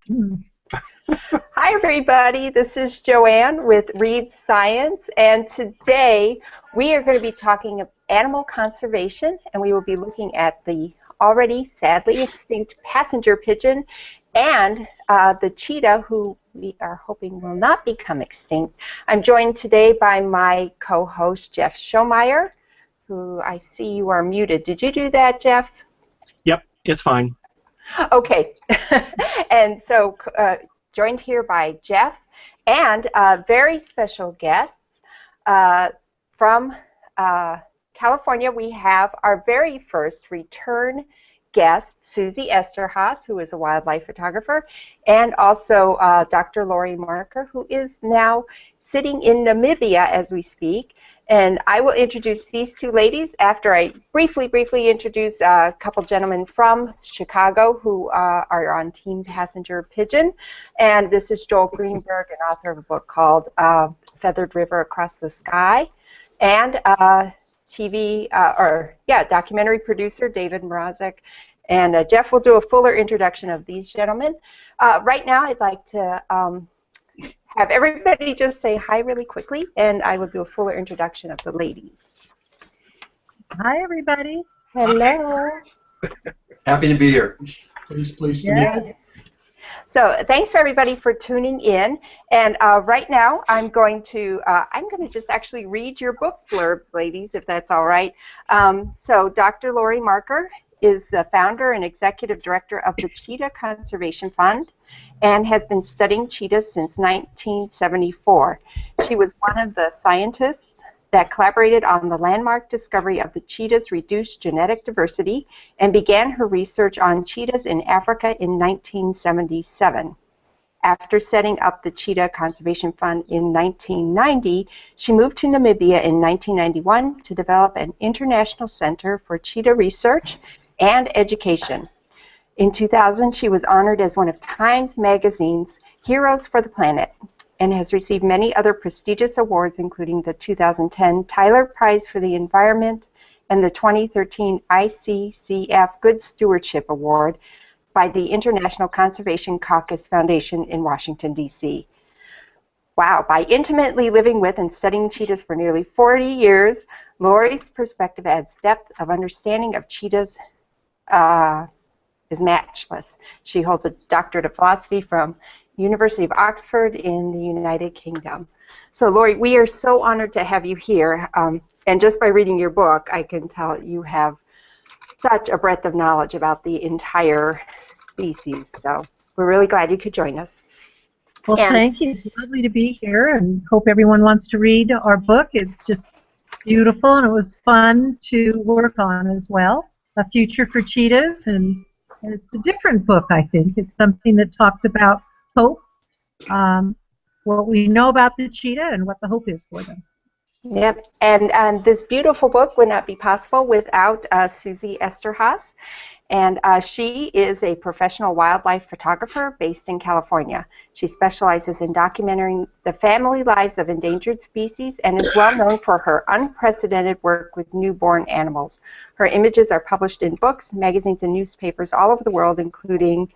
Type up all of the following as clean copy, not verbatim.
Hi, everybody. This is Joanne with Read Science, and today we are going to be talking of animal conservation, and we will be looking at the already sadly extinct passenger pigeon and the cheetah, who we are hoping will not become extinct. I'm joined today by my co-host, Jeff Shaumeyer, who I see you are muted. Did you do that, Jeff? Yep, it's fine. Okay. And so joined here by Jeff and very special guests from California. We have our very first return guest, Suzi Eszterhas, who is a wildlife photographer, and also Dr. Laurie Marker, who is now sitting in Namibia as we speak. And I will introduce these two ladies after I briefly introduce a couple gentlemen from Chicago who are on Team Passenger Pigeon. And this is Joel Greenberg, an author of a book called Feathered River Across the Sky, and documentary producer David Mrazek. And Jeff will do a fuller introduction of these gentlemen. Right now I'd like to have everybody just say hi really quickly, and I will do a fuller introduction of the ladies. Hi, everybody. Hello. Happy to be here. Pleased to meet you. So thanks for everybody for tuning in. And right now I'm going to just actually read your book blurbs, ladies, if that's all right. So Dr. Laurie Marker is the founder and executive director of the Cheetah Conservation Fund and has been studying cheetahs since 1974. She was one of the scientists that collaborated on the landmark discovery of the cheetah's reduced genetic diversity and began her research on cheetahs in Africa in 1977. After setting up the Cheetah Conservation Fund in 1990, she moved to Namibia in 1991 to develop an international center for cheetah research and education. In 2000, she was honored as one of Times Magazine's Heroes for the Planet and has received many other prestigious awards, including the 2010 Tyler Prize for the Environment and the 2013 ICCF Good Stewardship Award by the International Conservation Caucus Foundation in Washington, D.C. Wow, by intimately living with and studying cheetahs for nearly 40 years, Laurie's perspective adds depth of understanding of cheetahs is matchless. She holds a doctorate of philosophy from University of Oxford in the United Kingdom. So Laurie, we are so honored to have you here. And just by reading your book, I can tell you have such a breadth of knowledge about the entire species. So we're really glad you could join us. Well, thank you. It's lovely to be here, and hope everyone wants to read our book. It's just beautiful, and it was fun to work on as well. A Future for Cheetahs, and it's a different book, I think. It's something that talks about hope, what we know about the cheetah, and what the hope is for them. Yep, and this beautiful book would not be possible without Suzi Eszterhas. And she is a professional wildlife photographer based in California. She specializes in documenting the family lives of endangered species and is well known for her unprecedented work with newborn animals. Her images are published in books, magazines, and newspapers all over the world, including,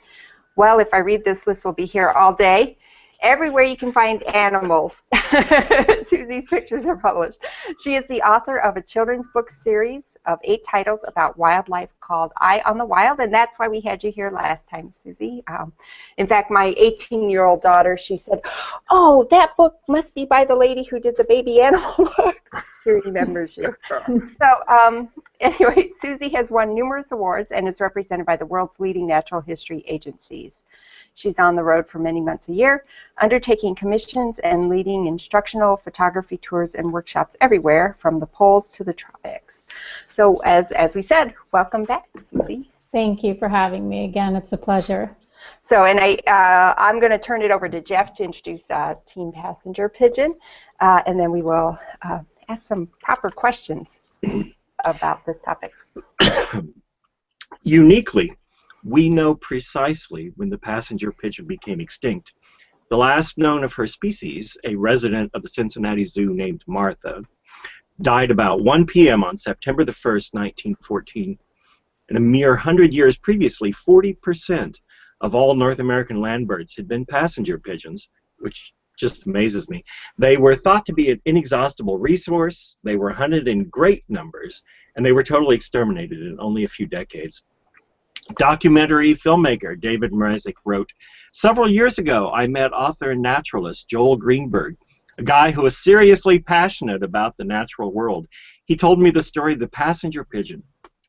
well, if I read this list, we'll be here all day. Everywhere you can find animals, Suzi's pictures are published. She is the author of a children's book series of 8 titles about wildlife called Eye on the Wild, and that's why we had you here last time, Suzi. In fact, my 18-year-old daughter, she said, "Oh, that book must be by the lady who did the baby animal books." She remembers you. So anyway, Suzi has won numerous awards and is represented by the world's leading natural history agencies. She's on the road for many months a year, undertaking commissions and leading instructional photography tours and workshops everywhere, from the poles to the tropics. So as we said, welcome back, Suzi. Thank you for having me again. It's a pleasure. So, and I'm going to turn it over to Jeff to introduce Team Passenger Pigeon, and then we will ask some proper questions about this topic. Uniquely, we know precisely when the passenger pigeon became extinct. The last known of her species, a resident of the Cincinnati Zoo named Martha, died about 1 p.m. on September the 1st, 1914. And a mere 100 years previously, 40% of all North American land birds had been passenger pigeons, which just amazes me. They were thought to be an inexhaustible resource, they were hunted in great numbers, and they were totally exterminated in only a few decades. Documentary filmmaker David Mrazek wrote, "Several years ago, I met author and naturalist Joel Greenberg, a guy who is seriously passionate about the natural world. He told me the story of the passenger pigeon.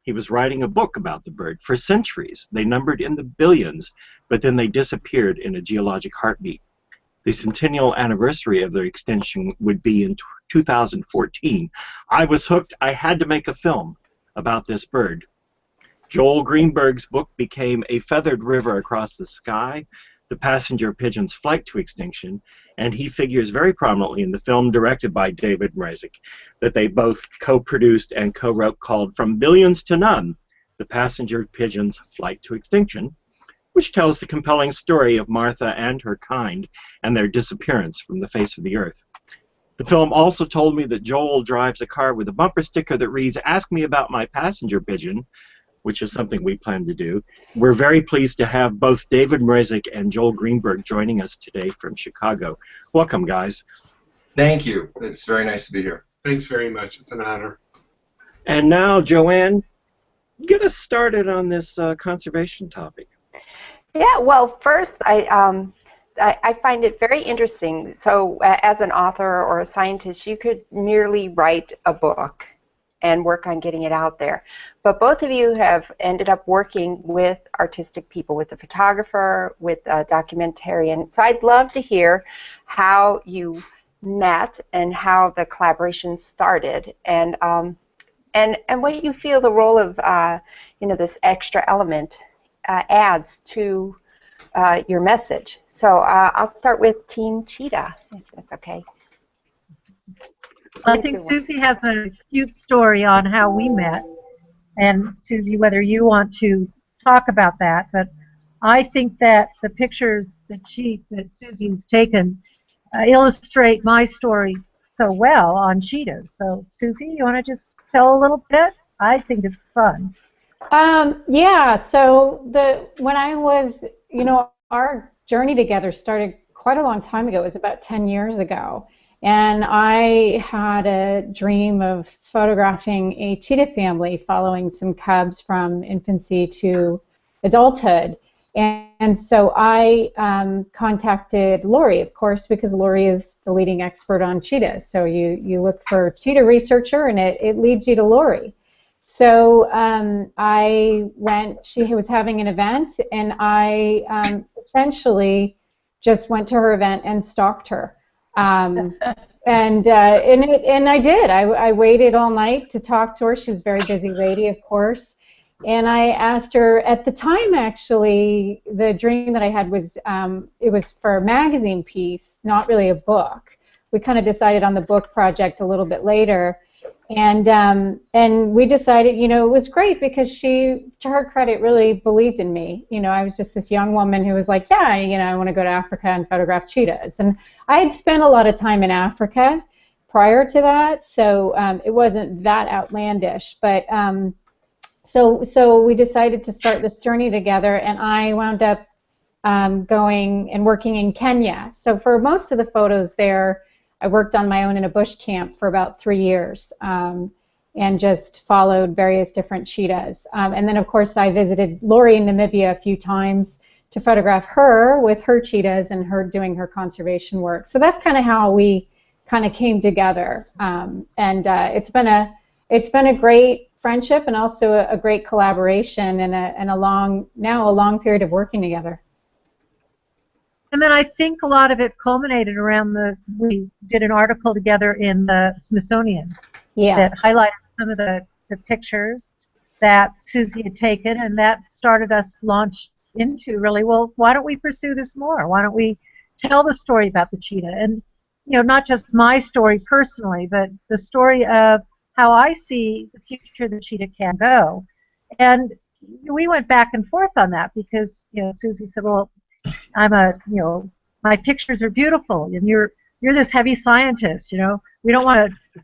He was writing a book about the bird. For centuries, they numbered in the billions, but then they disappeared in a geologic heartbeat. The centennial anniversary of their extinction would be in 2014. I was hooked. I had to make a film about this bird." Joel Greenberg's book became A Feathered River Across the Sky, the passenger pigeon's flight to extinction, and he figures very prominently in the film directed by David Mrazek that they both co-produced and co-wrote, called From Billions to None, the passenger pigeon's flight to extinction, which tells the compelling story of Martha and her kind and their disappearance from the face of the earth. The film also told me that Joel drives a car with a bumper sticker that reads, "Ask me about my passenger pigeon," which is something we plan to do. We're very pleased to have both David Mrazek and Joel Greenberg joining us today from Chicago. Welcome, guys. Thank you. It's very nice to be here. Thanks very much. It's an honor. And now, Joanne, get us started on this conservation topic. Yeah, well, first, I find it very interesting. So as an author or a scientist, you could merely write a book and work on getting it out there. But both of you have ended up working with artistic people, with a photographer, with a documentarian. So I'd love to hear how you met and how the collaboration started, and what you feel the role of this extra element adds to your message. So I'll start with Team Cheetah, if that's okay. I think Suzi has a cute story on how we met, and Suzi, whether you want to talk about that, but I think that the pictures that Suzi's taken illustrate my story so well on cheetahs. So Suzi, you want to just tell a little bit? I think it's fun. Yeah, so when I was, our journey together started quite a long time ago. It was about 10 years ago. And I had a dream of photographing a cheetah family following some cubs from infancy to adulthood. And so I contacted Laurie, of course, because Laurie is the leading expert on cheetahs. So you look for cheetah researcher, and it leads you to Laurie. So I went, she was having an event, and I essentially just went to her event and stalked her. And I did. I waited all night to talk to her. She's a very busy lady, of course. And I asked her, at the time, actually, the dream that I had was, it was for a magazine piece, not really a book. We kind of decided on the book project a little bit later. And we decided, it was great because she, to her credit, really believed in me. I was just this young woman who was like, yeah, I want to go to Africa and photograph cheetahs. And I had spent a lot of time in Africa prior to that, so it wasn't that outlandish. But so we decided to start this journey together, and I wound up going and working in Kenya. So for most of the photos there, I worked on my own in a bush camp for about 3 years and just followed various different cheetahs. And then, of course, I visited Laurie in Namibia a few times to photograph her with her cheetahs and her doing her conservation work. So that's kind of how we kind of came together. It's been a great friendship and also a great collaboration and a long period of working together. And then I think a lot of it culminated around we did an article together in the Smithsonian that highlighted some of the pictures that Suzi had taken, and that started us launch into really, well, why don't we pursue this more? Why don't we tell the story about the cheetah? And, not just my story personally, but the story of how I see the future the cheetah can go. And we went back and forth on that because, Suzi said, well, my pictures are beautiful, and you're this heavy scientist, we don't want to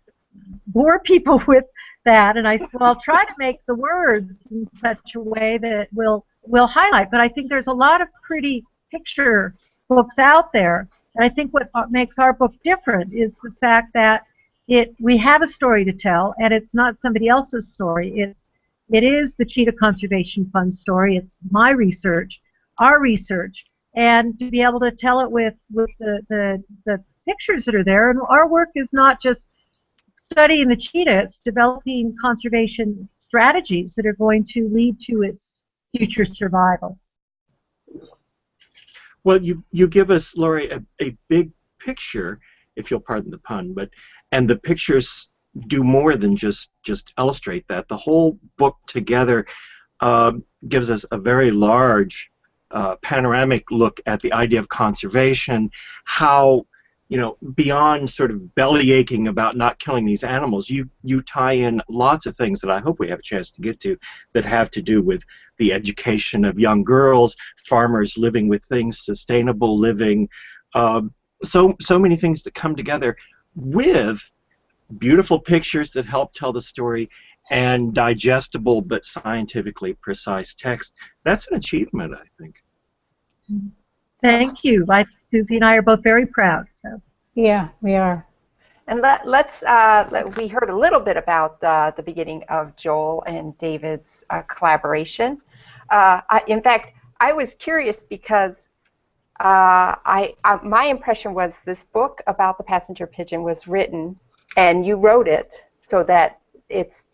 bore people with that. And I said, well, I'll try to make the words in such a way that will will highlight. But I think there's a lot of pretty picture books out there. And I think what makes our book different is the fact that we have a story to tell, and it's not somebody else's story. It is the Cheetah Conservation Fund story. It's my research, our research, and to be able to tell it with the pictures that are there. And our work is not just studying the cheetah, it's developing conservation strategies that are going to lead to its future survival. Well, you give us, Laurie, a big picture, if you'll pardon the pun, and the pictures do more than just illustrate that. The whole book together gives us a very large panoramic look at the idea of conservation, how, beyond sort of belly aching about not killing these animals, you tie in lots of things that I hope we have a chance to get to that have to do with the education of young girls, farmers living with things, sustainable living, so many things that come together with beautiful pictures that help tell the story and digestible but scientifically precise text. That's an achievement, I think. Thank you. Suzi and I are both very proud. So. Yeah, we are. And we heard a little bit about the beginning of Joel and David's collaboration. In fact, I was curious because my impression was this book about the passenger pigeon was written, and you wrote it so that its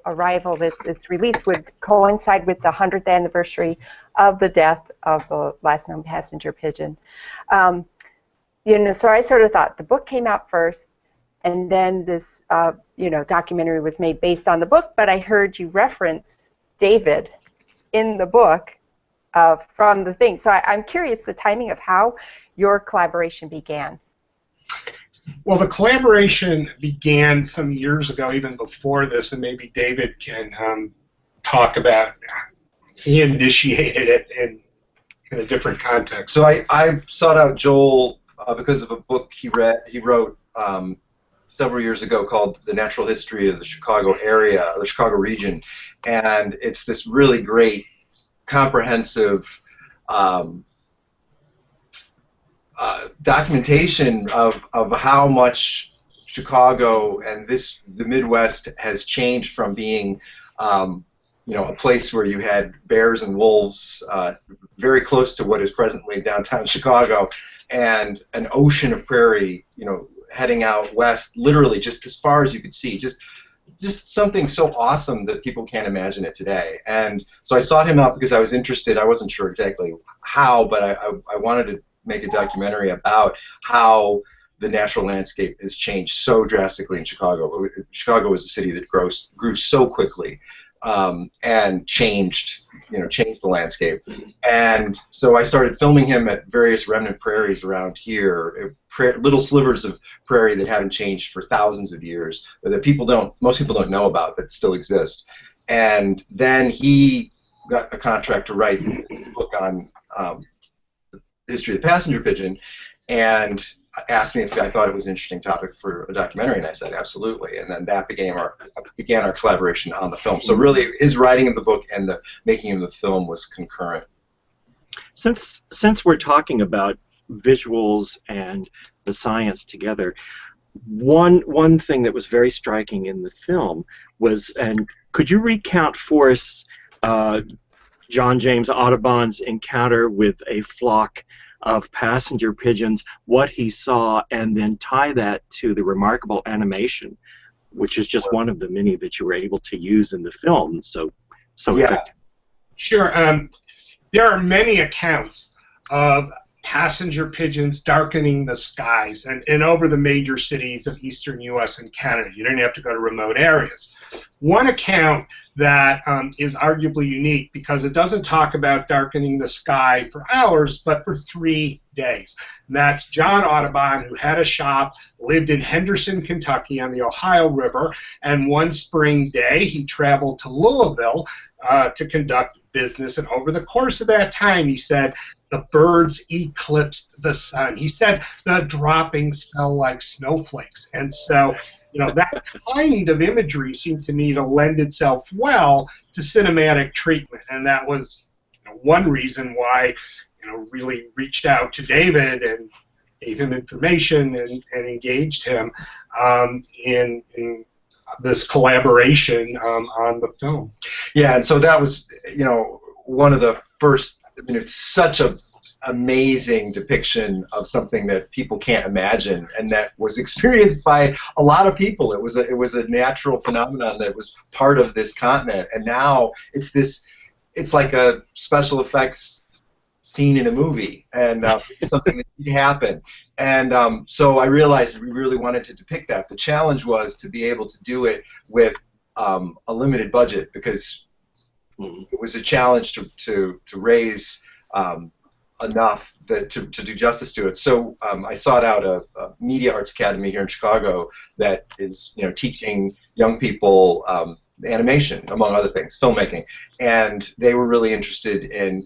arrival, its release would coincide with the 100th anniversary of the death of the last known passenger pigeon. So I sort of thought the book came out first, and then this documentary was made based on the book. But I heard you reference David in the book from the thing. So I'm curious the timing of how your collaboration began. Well, the collaboration began some years ago, even before this, and maybe David can talk about. He initiated it in a different context. So I sought out Joel because of a book he wrote several years ago called The Natural History of the Chicago Area, the Chicago region, and it's this really great, comprehensive documentation of how much Chicago and the Midwest has changed from being a place where you had bears and wolves very close to what is presently downtown Chicago, and an ocean of prairie, heading out west, literally just as far as you could see, just something so awesome that people can't imagine it today. And so I sought him out because I was interested. I wasn't sure exactly how, but I wanted to make a documentary about how the natural landscape has changed so drastically in Chicago. Chicago was a city that grew so quickly and changed the landscape. And so I started filming him at various remnant prairies around here, little slivers of prairie that haven't changed for thousands of years, that most people don't know about, that still exist. And then he got a contract to write a book on the history of the passenger pigeon, and asked me if I thought it was an interesting topic for a documentary, and I said absolutely. And then that began our collaboration on the film. So really, his writing of the book and the making of the film was concurrent. Since we're talking about visuals and the science together, one thing that was very striking in the film was, and could you recount for us John James Audubon's encounter with a flock of passenger pigeons, what he saw, and then tie that to the remarkable animation, which is just one of the many that you were able to use in the film. So yeah. Effective. Sure. There are many accounts of passenger pigeons darkening the skies and over the major cities of eastern U.S. and Canada. You don't have to go to remote areas. One account that is arguably unique because it doesn't talk about darkening the sky for hours, but for 3 days. And that's John Audubon, who had a shop, lived in Henderson, Kentucky on the Ohio River, and one spring day he traveled to Louisville to conduct business, and over the course of that time, he said, the birds eclipsed the sun. He said the droppings fell like snowflakes. And so, that kind of imagery seemed to me to lend itself well to cinematic treatment, and that was one reason why really reached out to David and gave him information and engaged him in this collaboration on the film. Yeah, and so that was one of the first. It's such a amazing depiction of something that people can't imagine, and that was experienced by a lot of people. It was a natural phenomenon that was part of this continent, and now it's like a special effects scene in a movie, and something that did happen. And so I realized we really wanted to depict that. The challenge was to be able to do it with a limited budget, because it was a challenge to raise enough to do justice to it. So I sought out a media arts academy here in Chicago that is teaching young people animation, among other things, filmmaking, and they were really interested in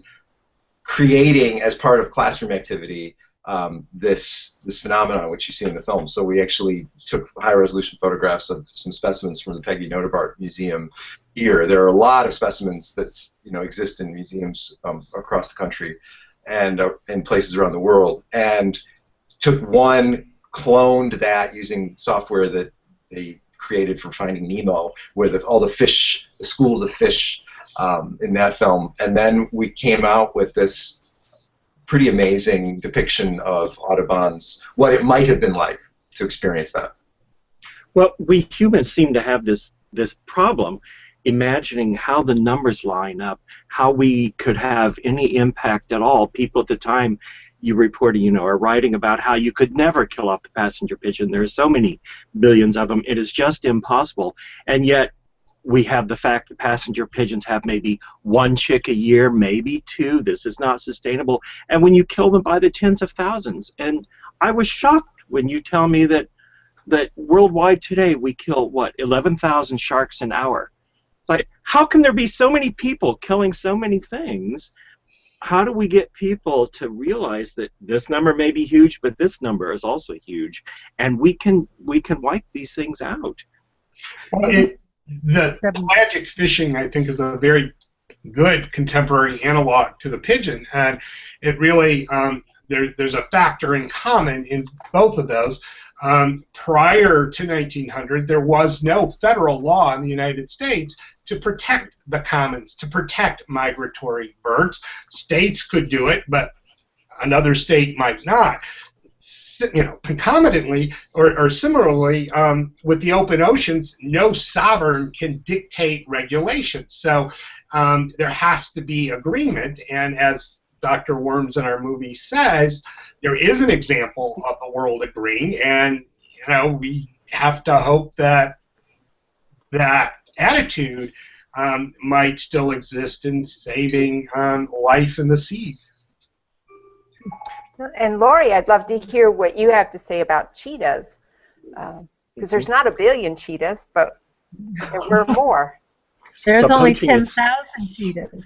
creating, as part of classroom activity, this phenomenon which you see in the film. So we actually took high-resolution photographs of some specimens from the Peggy Notebart Museum here. There are a lot of specimens that exist in museums across the country and in places around the world, and took one, cloned that using software that they created for Finding Nemo, with all the fish, the schools of fish in that film, and then we came out with this pretty amazing depiction of Audubon's, what it might have been like to experience that. Well, we humans seem to have this problem imagining how the numbers line up, how we could have any impact at all. People at the time you reported, are writing about how you could never kill off the passenger pigeon. There are so many billions of them. It is just impossible. And yet we have the fact that passenger pigeons have maybe one chick a year, maybe two. This is not sustainable. And when you kill them by the tens of thousands, and I was shocked when you tell me that worldwide today we kill, 11,000 sharks an hour. It's like, how can there be so many people killing so many things? How do we get people to realize that this number may be huge, but this number is also huge, and we can wipe these things out? Well, the pelagic fishing, I think, is a very good contemporary analog to the pigeon, and it really there's a factor in common in both of those. Prior to 1900, there was no federal law in the United States to protect the commons, to protect migratory birds. States could do it, but another state might not. Concomitantly or similarly, with the open oceans, no sovereign can dictate regulations. So there has to be agreement, and as Dr. Worms in our movie says, there is an example of the world agreeing, and we have to hope that that attitude might still exist in saving life in the seas. And Laurie, I'd love to hear what you have to say about cheetahs, because there's not a billion cheetahs, but there were more. There's only 10,000 cheetahs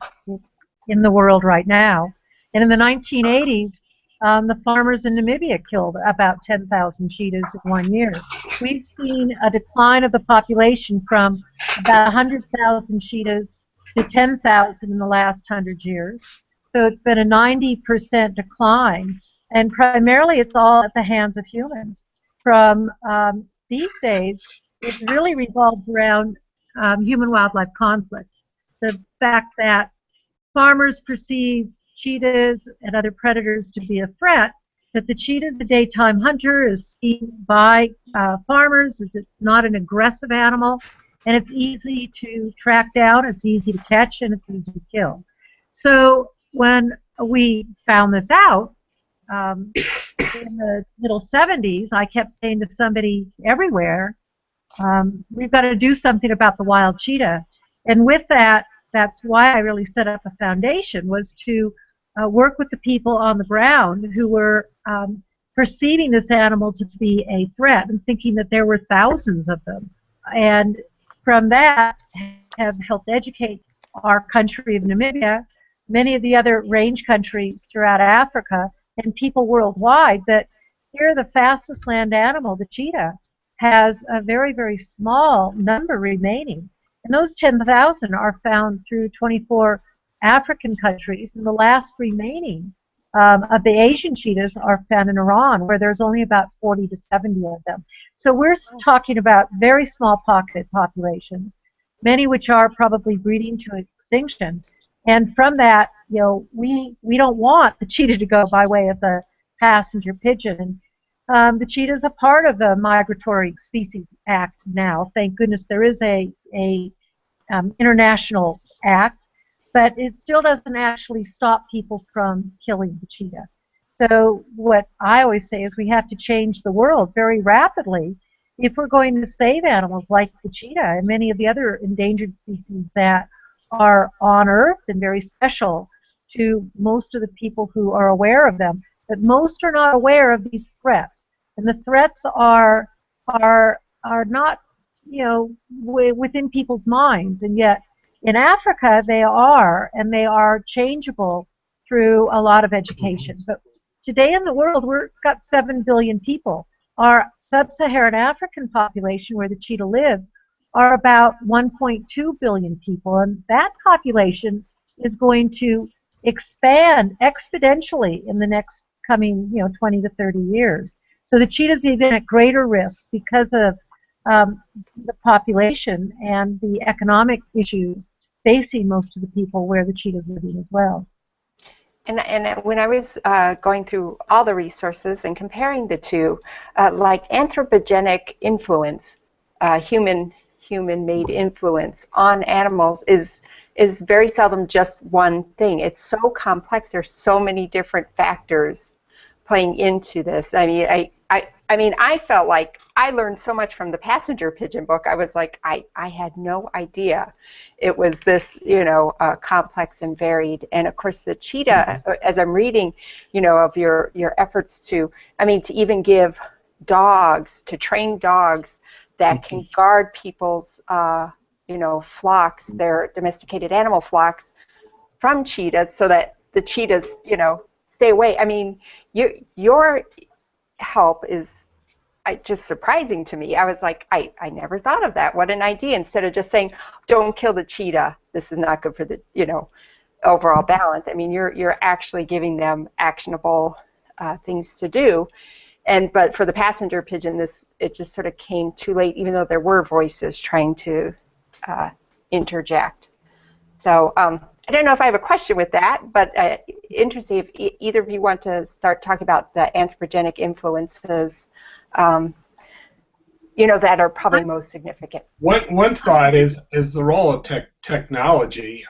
in the world right now. And in the 1980s, the farmers in Namibia killed about 10,000 cheetahs in 1 year. We've seen a decline of the population from about 100,000 cheetahs to 10,000 in the last 100 years. So it's been a 90% decline, and primarily it's all at the hands of humans. From these days, it really revolves around human-wildlife conflict. The fact that farmers perceive cheetahs and other predators to be a threat, that the cheetah is a daytime hunter, is seen by farmers as it's not an aggressive animal, and it's easy to track down, it's easy to catch, and it's easy to kill. So when we found this out in the middle 70s, I kept saying to somebody everywhere, we've got to do something about the wild cheetah. And with that, that's why I really set up a foundation, was to work with the people on the ground who were perceiving this animal to be a threat and thinking that there were thousands of them. And from that, have helped educate our country of Namibia, many of the other range countries throughout Africa, and people worldwide, that here the fastest land animal, the cheetah, has a very, very small number remaining. And those 10,000 are found through 24 African countries, and the last remaining of the Asian cheetahs are found in Iran, where there's only about 40 to 70 of them. So we're talking about very small pocket populations, many which are probably breeding to extinction. And from that, we don't want the cheetah to go by way of the passenger pigeon. The cheetah is a part of the Migratory Species Act now. Thank goodness there is a international act, but it still doesn't actually stop people from killing the cheetah. So what I always say is we have to change the world very rapidly if we're going to save animals like the cheetah and many of the other endangered species that are on Earth and very special to most of the people who are aware of them. But most are not aware of these threats, and the threats are not within people's minds, and yet in Africa they are, and they are changeable through a lot of education. But today in the world we've got 7 billion people. Our sub-Saharan African population, where the cheetah lives, are about 1.2 billion people, and that population is going to expand exponentially in the next coming 20 to 30 years. So the cheetah is even at greater risk because of the population and the economic issues facing most of the people where the cheetah is living as well. And when I was going through all the resources and comparing the two, like anthropogenic influence, human-made influence on animals is very seldom just one thing. It's so complex. There's so many different factors playing into this. I mean, I felt like I learned so much from the passenger pigeon book. I was like, I had no idea it was this, complex and varied. And of course, the cheetah, as I'm reading, of your efforts to even give dogs, to train dogs that can guard people's, flocks, their domesticated animal flocks, from cheetahs, so that the cheetahs, stay away. I mean, your help is just surprising to me. I was like, I never thought of that. What an idea. Instead of just saying, don't kill the cheetah, this is not good for the, overall balance. I mean, you're actually giving them actionable things to do. But for the passenger pigeon, it just sort of came too late, even though there were voices trying to interject. So I don't know if I have a question with that, but interesting if either of you want to start talking about the anthropogenic influences, that are probably most significant. One thought is the role of technology.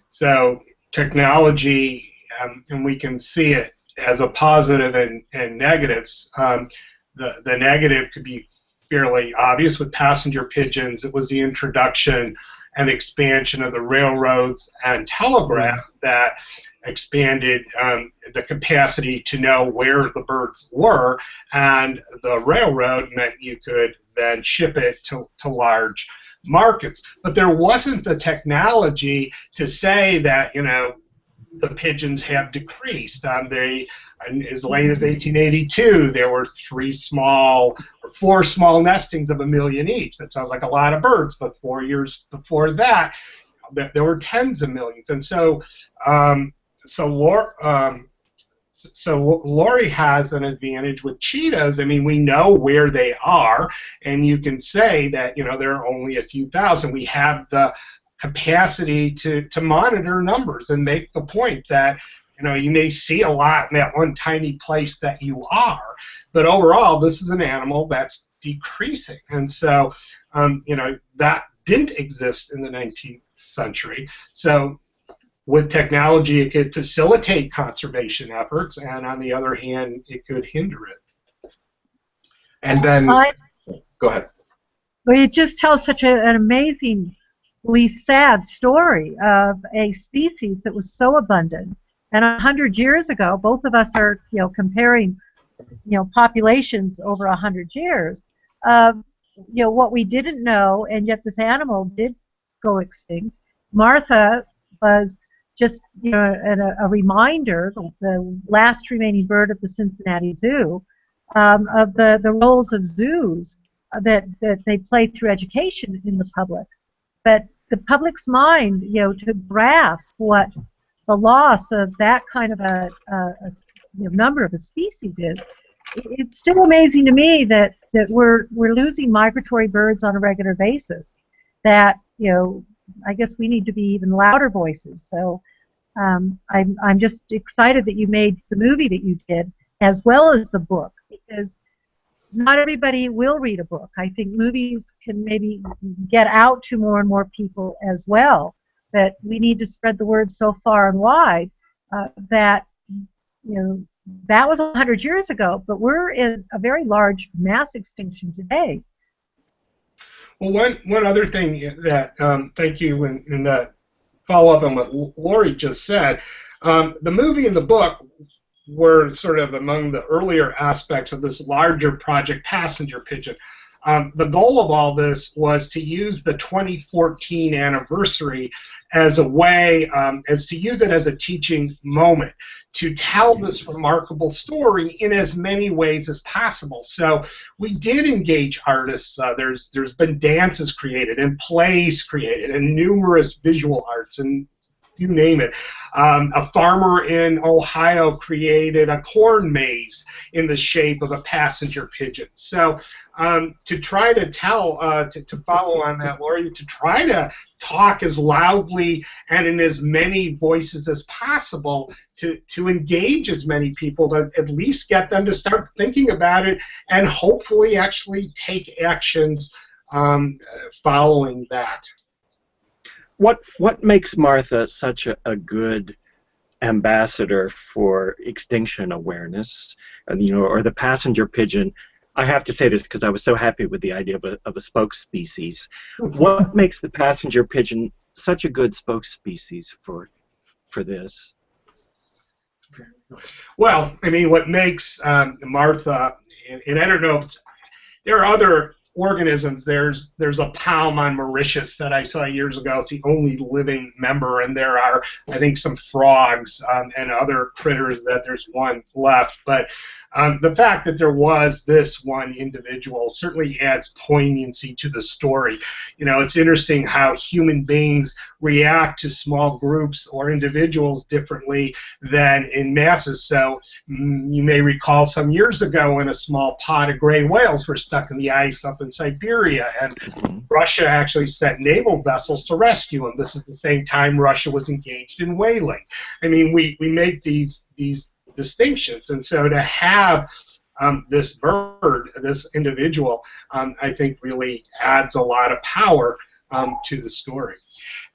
So technology, and we can see it as a positive and negatives. The negative could be fairly obvious with passenger pigeons. It was the introduction and expansion of the railroads and telegraph that expanded the capacity to know where the birds were, and the railroad meant you could then ship it to large markets. But there wasn't the technology to say that, the pigeons have decreased. As late as 1882, there were 4 small nestings of 1 million each. That sounds like a lot of birds, but 4 years before that, there were tens of millions. And so, Laurie has an advantage with cheetahs. I mean, we know where they are, and you can say that, there are only a few thousand. We have the capacity to monitor numbers and make the point that you may see a lot in that one tiny place that you are, but overall this is an animal that's decreasing. And so that didn't exist in the 19th century. So with technology it could facilitate conservation efforts, and on the other hand it could hinder it. And then go ahead. Well, it just tells such an amazing sad story of a species that was so abundant. And 100 years ago, both of us are, comparing, populations over 100 years. What we didn't know, and yet this animal did go extinct. Martha was just, a reminder, the last remaining bird of the Cincinnati Zoo, of the roles of zoos that they play through education in the public. But the public's mind, to grasp what the loss of that kind of a number of a species is. It's still amazing to me that we're losing migratory birds on a regular basis. That I guess we need to be even louder voices. So I'm just excited that you made the movie that you did, as well as the book, because not everybody will read a book. I think movies can maybe get out to more and more people as well. That we need to spread the word so far and wide that that was 100 years ago, but we're in a very large mass extinction today. Well, one other thing that thank you, and that follow up on what Laurie just said. The movie and the book were sort of among the earlier aspects of this larger project, Passenger Pigeon. The goal of all this was to use the 2014 anniversary as a way, as to use it as a teaching moment, to tell this remarkable story in as many ways as possible. So we did engage artists. There's been dances created and plays created and numerous visual arts and you name it. A farmer in Ohio created a corn maze in the shape of a passenger pigeon. So to try to tell, to follow on that, Laurie, to try to talk as loudly and in as many voices as possible to engage as many people, to at least get them to start thinking about it and hopefully actually take actions following that. What makes Martha such a good ambassador for extinction awareness, or the passenger pigeon? I have to say this because I was so happy with the idea of a spoke species. What makes the passenger pigeon such a good spoke species for this? Well, I mean, what makes Martha, and I don't know if there are other organisms. There's a palm on Mauritius that I saw years ago. It's the only living member, and there are, I think, some frogs and other critters that there's one left. But the fact that there was this one individual certainly adds poignancy to the story. It's interesting how human beings react to small groups or individuals differently than in masses. So you may recall some years ago when a small pod of gray whales were stuck in the ice up in Siberia, and Russia actually sent naval vessels to rescue them. This is the same time Russia was engaged in whaling. I mean, we make these distinctions, and so to have this bird, this individual, I think really adds a lot of power to the story.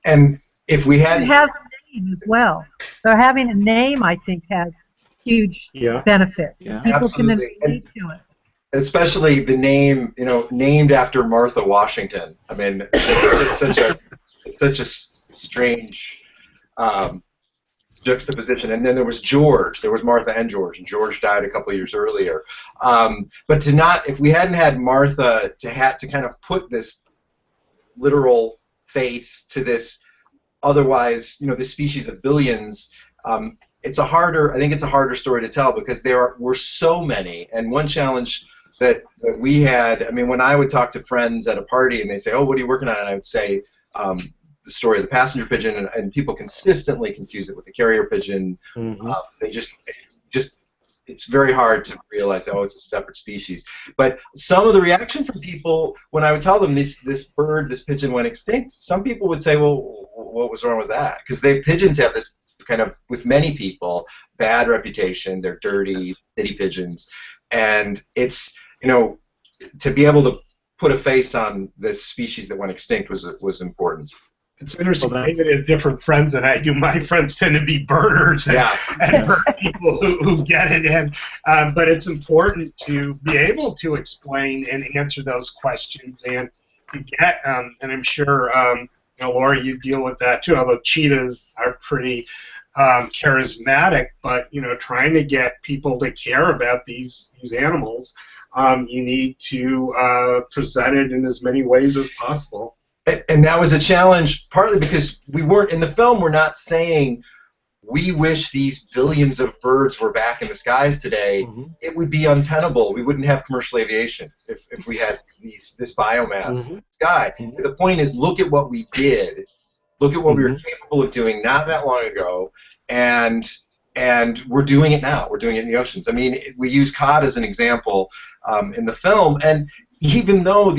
And if we had, it has a name as well. So having a name, I think, has huge benefit. Yeah. People Absolutely. can relate to it. Especially the name, named after Martha Washington. I mean, it's such a strange juxtaposition. And then there was George. There was Martha and George died a couple of years earlier. But if we hadn't had Martha to kind of put this literal face to this otherwise, this species of billions, I think it's a harder story to tell because were so many. And one challenge that we had, I mean, when I would talk to friends at a party and they say, "Oh, what are you working on?" and I would say the story of the passenger pigeon, and people consistently confuse it with the carrier pigeon. They just it's very hard to realize, oh, it's a separate species. But some of the reaction from people when I would tell them this pigeon went extinct, some people would say, "Well, what was wrong with that?" Because pigeons have this kind of, with many people, bad reputation. They're dirty, city pigeons, and it's to be able to put a face on this species that went extinct was important. It's interesting. David has different friends than I do. My friends tend to be birders and bird people who get it. But it's important to be able to explain and answer those questions and to get. And I'm sure, Laurie, you deal with that too. Although cheetahs are pretty charismatic, but trying to get people to care about these animals, you need to present it in as many ways as possible. And that was a challenge, partly because we weren't in the film. We're not saying we wish these billions of birds were back in the skies today, it would be untenable. We wouldn't have commercial aviation if we had this biomass in the sky. The point is, look at what we did. Look at what we were capable of doing not that long ago, and we're doing it now. We're doing it in the oceans. I mean, we use cod as an example in the film, and even though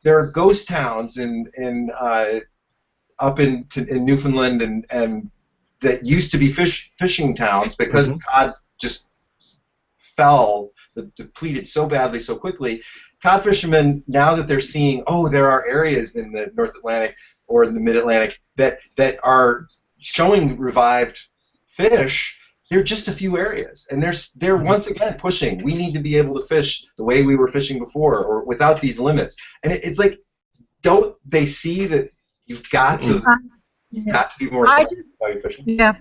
there are ghost towns up in Newfoundland and that used to be fishing towns, because cod just depleted so badly so quickly, cod fishermen, now that they're seeing, oh, there are areas in the North Atlantic or in the Mid-Atlantic that are showing revived fish, they're just a few areas, and they're once again pushing. We need to be able to fish the way we were fishing before, or without these limits. And it's like, don't they see that you've got to be more responsible about your fishing? Yeah,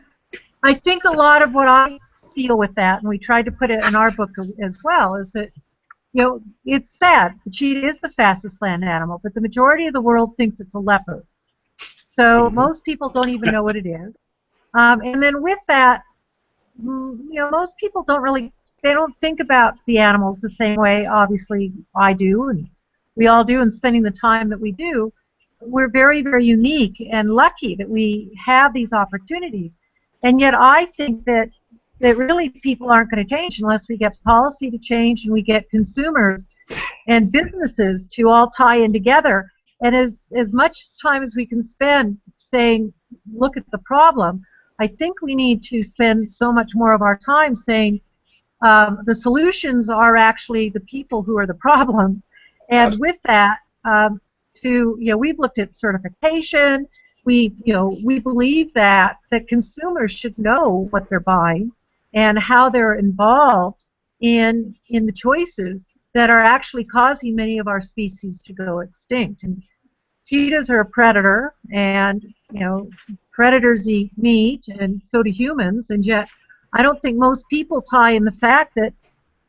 I think a lot of what I feel with that, and we tried to put it in our book as well, is that, you know, it's sad. The cheetah is the fastest land animal, but the majority of the world thinks it's a leopard. So most people don't even know what it is. And then with that, you know, most people they don't think about the animals the same way, obviously, I do, and we all do, and spending the time that we do. We're very, very unique and lucky that we have these opportunities. And yet I think that really people aren't going to change unless we get policy to change and we get consumers and businesses to all tie in together. And as much time as we can spend saying, look at the problem, I think we need to spend so much more of our time saying the solutions are actually the people who are the problems. And with that, we've looked at certification. We believe that consumers should know what they're buying and how they're involved in the choices that are actually causing many of our species to go extinct. And cheetahs are a predator, and predators eat meat, and so do humans. And yet, I don't think most people tie in the fact that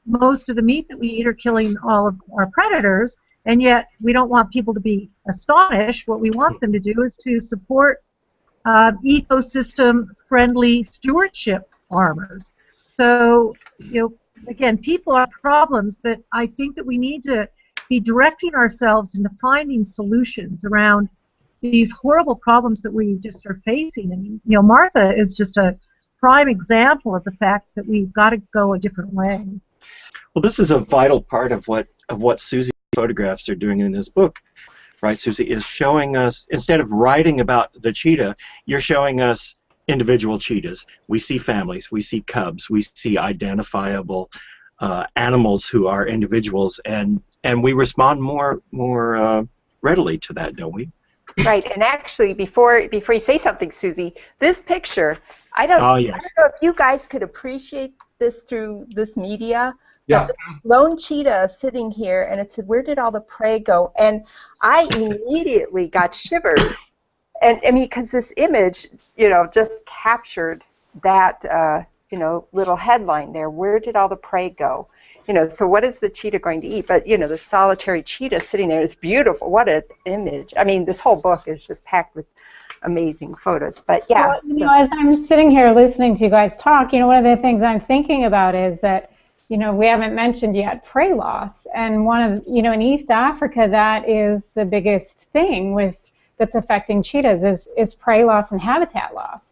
most of the meat that we eat are killing all of our predators. And yet, we don't want people to be astonished. What we want them to do is to support ecosystem-friendly stewardship farmers. So, again, people are problems, but I think that we need to be directing ourselves into finding solutions around these horrible problems that we just are facing. And, Martha is just a prime example of the fact that we've got to go a different way. Well, this is a vital part of what Suzi photographs are doing in this book, right, Suzi, is showing us, instead of writing about the cheetah, you're showing us individual cheetahs. We see families, we see cubs, we see identifiable animals who are individuals, and we respond more readily to that, don't we? Right, and actually, before you say something, Suzi, this picture, I don't know if you guys could appreciate this through this media. Yeah. The lone cheetah sitting here, and it said, "Where did all the prey go?" And I immediately got shivers, and I mean, because this image, just captured that, little headline there. Where did all the prey go? So what is the cheetah going to eat? But the solitary cheetah sitting there is beautiful. What an image! I mean, this whole book is just packed with amazing photos. But yeah. Well, as I'm sitting here listening to you guys talk, one of the things I'm thinking about is that, we haven't mentioned yet prey loss, and one of, in East Africa, that is the biggest thing that's affecting cheetahs is prey loss and habitat loss.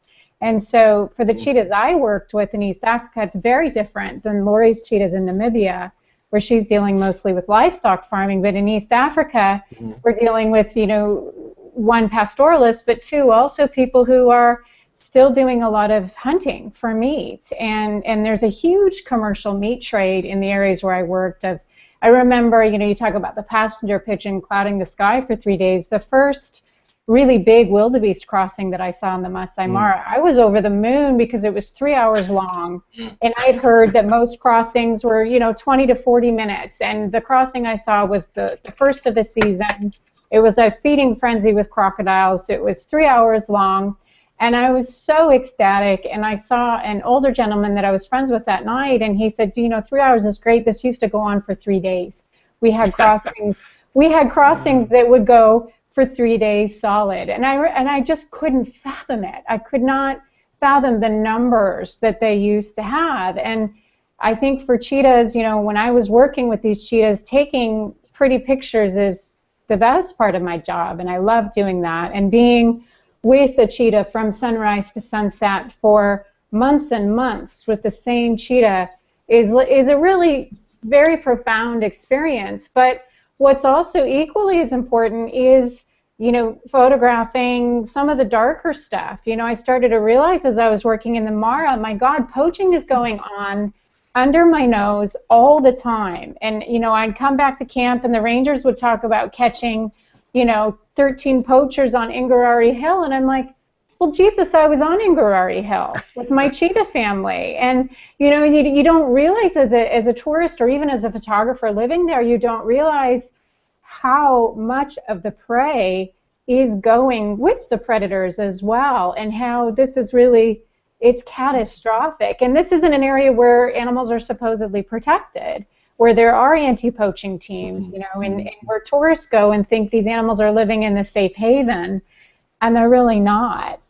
And so for the cheetahs I worked with in East Africa, it's very different than Laurie's cheetahs in Namibia, where she's dealing mostly with livestock farming. But in East Africa, we're dealing with, one, pastoralists, but two, also people who are still doing a lot of hunting for meat. And there's a huge commercial meat trade in the areas where I worked. I remember, you talk about the passenger pigeon clouding the sky for 3 days. The first really big wildebeest crossing that I saw in the Masai Mara, I was over the moon because it was 3 hours long, and I'd heard that most crossings were 20 to 40 minutes, and the crossing I saw was the first of the season. It was a feeding frenzy with crocodiles. It was 3 hours long, and I was so ecstatic. And I saw an older gentleman that I was friends with that night, and he said, 3 hours is great. This used to go on for 3 days. We had crossings. That would go for 3 days solid, and I just couldn't fathom it. I could not fathom the numbers that they used to have. And I think for cheetahs, you know, when I was working with these cheetahs, taking pretty pictures is the best part of my job, and I love doing that. And being with a cheetah from sunrise to sunset for months and months with the same cheetah is a really very profound experience. But what's also equally as important is, you know, photographing some of the darker stuff. You know, I started to realize as I was working in the Mara, my God, poaching is going on under my nose all the time. And, you know, I'd come back to camp and the rangers would talk about catching, you know, 13 poachers on Ingarari Hill, and I'm like, well, Jesus, I was on Ingarari Hill with my cheetah family. And, you know, you don't realize as a tourist or even as a photographer living there, you don't realize how much of the prey is going with the predators as well, and how this is really, it's catastrophic. And this isn't an area where animals are supposedly protected, where there are anti-poaching teams, you know, and where tourists go and think these animals are living in this safe haven, and they're really not.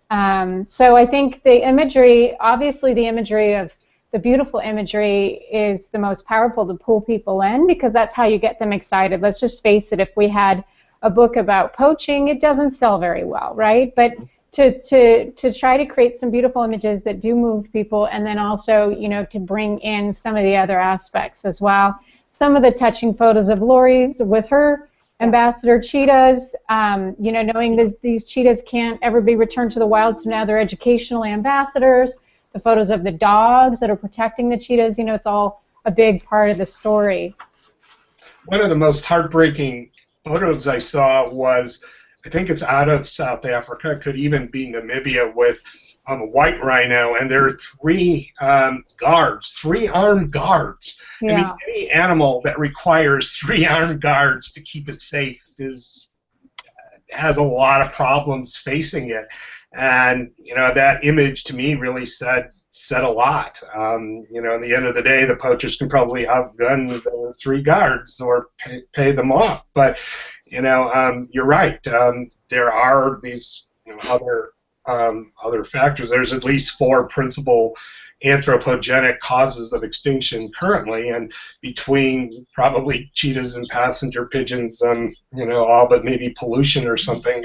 So I think the imagery, obviously the imagery of the beautiful imagery is the most powerful to pull people in, because that's how you get them excited. Let's just face it, if we had a book about poaching, it doesn't sell very well, right? But to try to create some beautiful images that do move people, and then also, you know, to bring in some of the other aspects as well. Some of the touching photos of Laurie's with her ambassador cheetahs, you know, knowing that these cheetahs can't ever be returned to the wild, so now they're educational ambassadors. The photos of the dogs that are protecting the cheetahs, you know, it's all a big part of the story. One of the most heartbreaking photos I saw was, I think it's out of South Africa, could even be Namibia, with a white rhino, and there are three guards, 3 armed guards. Yeah. I mean, any animal that requires 3 armed guards to keep it safe has a lot of problems facing it. And, you know, that image to me really said a lot. You know, at the end of the day, the poachers can probably outgun the 3 guards or pay them off. But, you know, you're right. There are these, you know, other factors. There's at least 4 principal anthropogenic causes of extinction currently, and between probably cheetahs and passenger pigeons, you know, all but maybe pollution or something,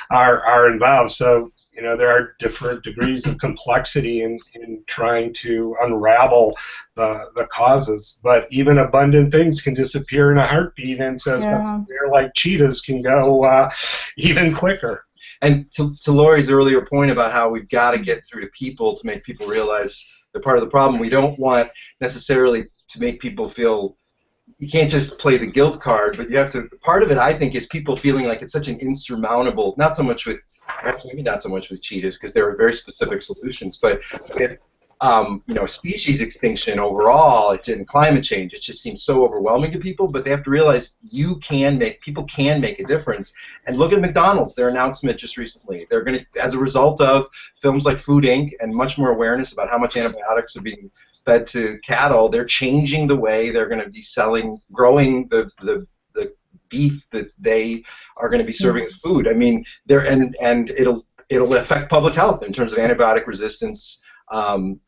are involved. So, you know, there are different degrees of complexity in trying to unravel the causes. But even abundant things can disappear in a heartbeat, and so something like cheetahs can go even quicker. And to Laurie's earlier point about how we've got to get through to people to make people realize they're part of the problem, we don't want necessarily to make people feel, you can't just play the guilt card, but you have to, part of it, I think, is people feeling like it's such an insurmountable, not so much with, maybe not so much with cheetahs, because there are very specific solutions, but with you know, species extinction overall, and climate change, it just seems so overwhelming to people. But they have to realize people can make a difference. And look at McDonald's, their announcement just recently. They're going to, as a result of films like Food Inc. and much more awareness about how much antibiotics are being fed to cattle, they're changing the way they're going to be growing the beef that they are going to be serving as food. I mean, and it'll affect public health in terms of antibiotic resistance. I mean,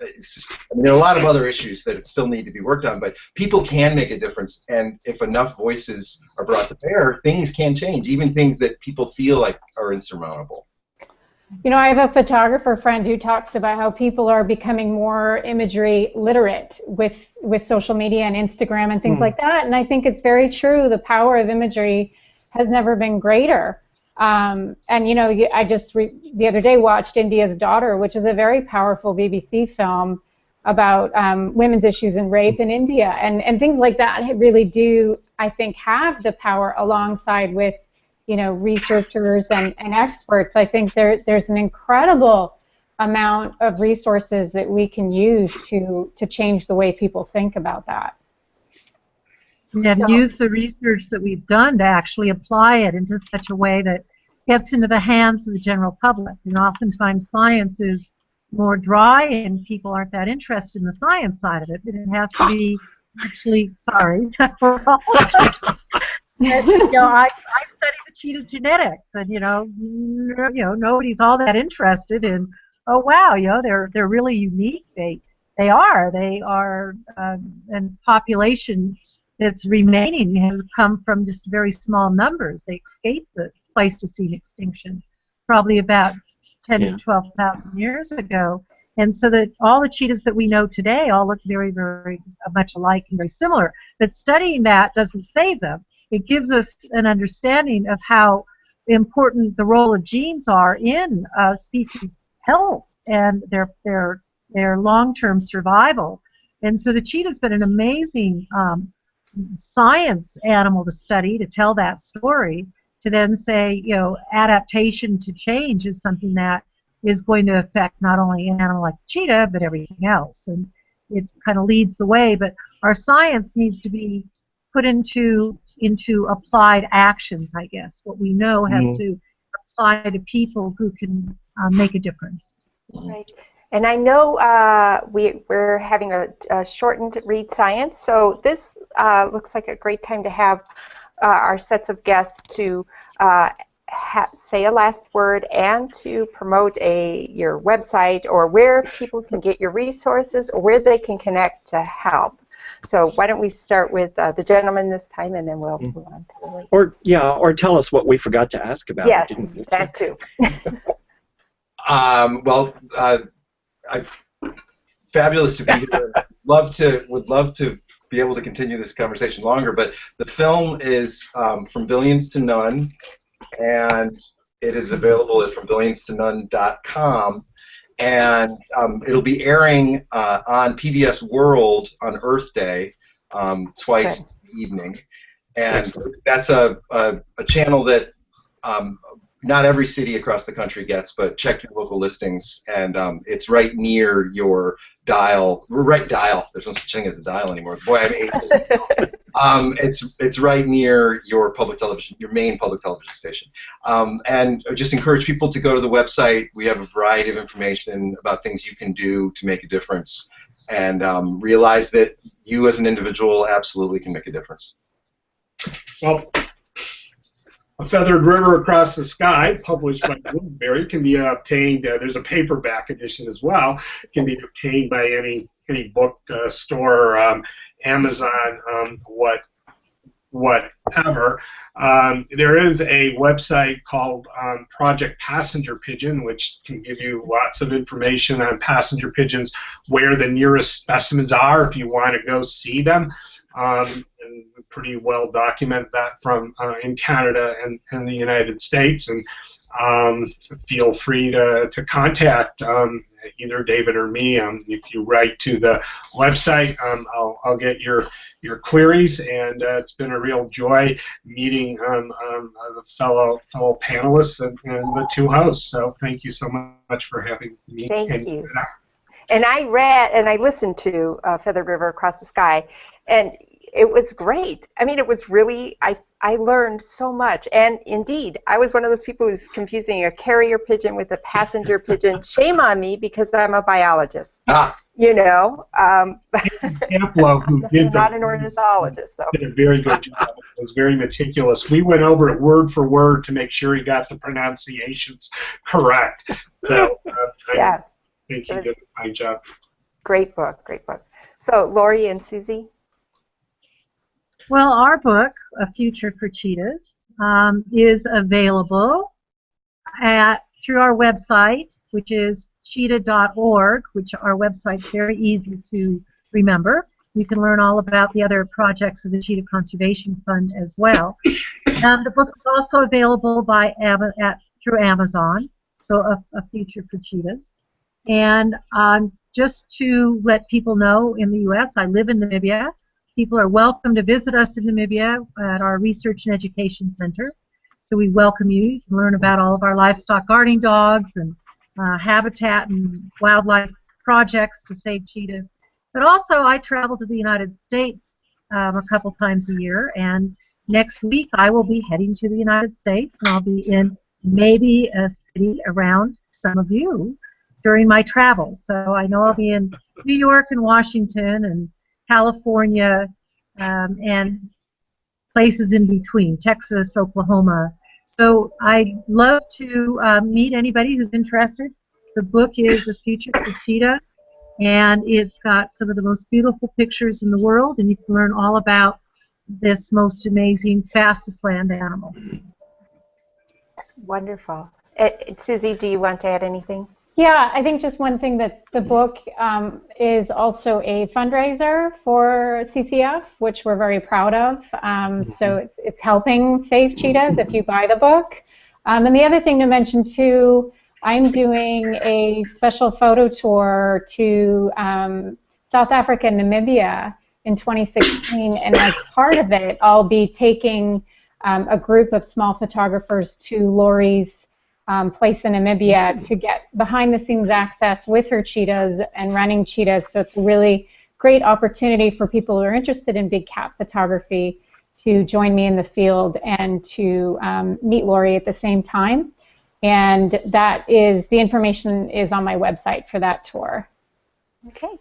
there are a lot of other issues that still need to be worked on, but people can make a difference, and if enough voices are brought to bear, things can change, even things that people feel like are insurmountable. You know, I have a photographer friend who talks about how people are becoming more imagery literate with social media and Instagram and things like that, and I think it's very true. The power of imagery has never been greater. And, you know, I just the other day watched India's Daughter, which is a very powerful BBC film about women's issues and rape in India. And things like that really do, I think, have the power alongside with, you know, researchers and experts. I think there's an incredible amount of resources that we can use to change the way people think about that. And use the research that we've done to actually apply it into such a way that gets into the hands of the general public. And oftentimes science is more dry and people aren't that interested in the science side of it, but it has to be actually, sorry. You know, I study the cheetah genetics, and you know, nobody's all that interested in oh wow, they're really unique. They are, and population that's remaining has come from just very small numbers. They escaped the Pleistocene extinction probably about 10 to 12,000 years ago. And so that all the cheetahs that we know today all look very, very much alike and very similar. But studying that doesn't save them. It gives us an understanding of how important the role of genes are in species health and their long-term survival. And so the cheetah's been an amazing science animal to study, to tell that story, to then say, adaptation to change is something that is going to affect not only an animal like cheetah, but everything else. And it kind of leads the way, but our science needs to be put into applied actions, I guess. What we know has to apply to people who can make a difference. Right. And I know we're having a shortened read science, so this looks like a great time to have our sets of guests to say a last word and to promote your website or where people can get your resources or where they can connect to help. So why don't we start with the gentleman this time, and then we'll move on to the ladies. Or tell us what we forgot to ask about. Yes, that too. Fabulous to be here. Would love to be able to continue this conversation longer, but the film is From Billions to None, and it is available at FromBillionsToNone.com, and it'll be airing on PBS World on Earth Day twice in the evening, and that's a channel that not every city across the country gets, but check your local listings, and it's right near your dial. Right dial. There's no such thing as a dial anymore. Boy, I'm 8. It's right near your public television, your main public television station. And I just encourage people to go to the website. We have a variety of information about things you can do to make a difference, and realize that you as an individual absolutely can make a difference. Well, A Feathered River Across the Sky, published by Bloomsbury, can be obtained. There's a paperback edition as well. It can be obtained by any book store, Amazon, whatever. There is a website called Project Passenger Pigeon, which can give you lots of information on passenger pigeons, where the nearest specimens are if you want to go see them. And we pretty well document that from in Canada and the United States, and feel free to contact either David or me. If you write to the website, I'll get your queries, and it's been a real joy meeting the fellow panelists and the two hosts. So thank you so much for having me. Thank you. And I read and I listened to Feathered River Across the Sky, and it was great. I mean, it was really, I learned so much. And indeed, I was one of those people who's confusing a carrier pigeon with a passenger pigeon. Shame on me, because I'm a biologist. You know. Campbell, who did not an ornithologist, though. Did a very good job. It was very meticulous. We went over it word for word to make sure he got the pronunciations correct. So, yeah. I think he did a fine job. Great book, great book. So, Laurie and Suzi? Well, our book, A Future for Cheetahs, is available through our website, which is cheetah.org, which our website's very easy to remember. You can learn all about the other projects of the Cheetah Conservation Fund as well. The book is also available through Amazon, so A Future for Cheetahs. And just to let people know, in the U.S., I live in Namibia. People are welcome to visit us in Namibia at our Research and Education Center. So we welcome you. You can learn about all of our livestock guarding dogs and habitat and wildlife projects to save cheetahs. But also, I travel to the United States a couple times a year, and next week I will be heading to the United States, and I'll be in maybe a city around some of you during my travels. So I know I'll be in New York and Washington and California, and places in between, Texas, Oklahoma. So I'd love to meet anybody who's interested The book is A Future for Cheetah, and it's got some of the most beautiful pictures in the world, and you can learn all about this most amazing, fastest land animal. That's wonderful. Suzi, do you want to add anything? Yeah, I think just one thing that the book is also a fundraiser for CCF, which we're very proud of. So it's helping save cheetahs if you buy the book. And the other thing to mention too, I'm doing a special photo tour to South Africa and Namibia in 2016, and as part of it, I'll be taking a group of small photographers to Laurie's place in Namibia to get behind-the-scenes access with her cheetahs and running cheetahs. So it's a really great opportunity for people who are interested in big cat photography to join me in the field and to meet Laurie at the same time. And that is, the information is on my website for that tour. Okay.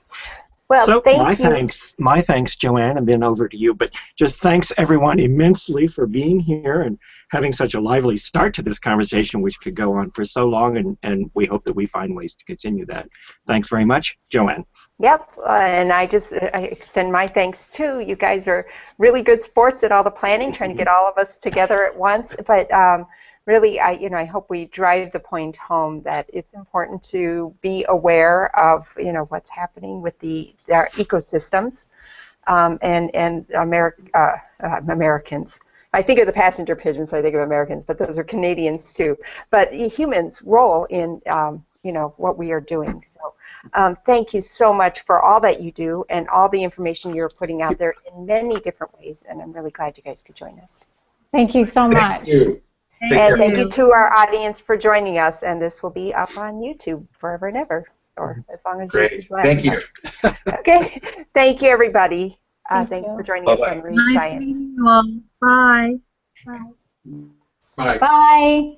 Well, so thank you. My thanks, Joanne, and then over to you. But just thanks everyone immensely for being here and having such a lively start to this conversation, which could go on for so long, and we hope that we find ways to continue that. Thanks very much, Joanne. Yep, and I extend my thanks too. You guys are really good sports at all the planning, trying to get all of us together at once. But really, I hope we drive the point home that it's important to be aware of, what's happening with our ecosystems and Americans. I think of the passenger pigeons, I think of Americans, but those are Canadians too. But humans' role in, what we are doing. So thank you so much for all that you do and all the information you're putting out there in many different ways. And I'm really glad you guys could join us. Thank you so much. Thank you. And thank you to our audience for joining us. And this will be up on YouTube forever and ever, or as long as Great. YouTube lasts. Thank you. Okay. Thank you, everybody. Thank Thanks you. for joining us Bye-bye. on Read Nice Science. meeting you all. Bye. Bye. Bye.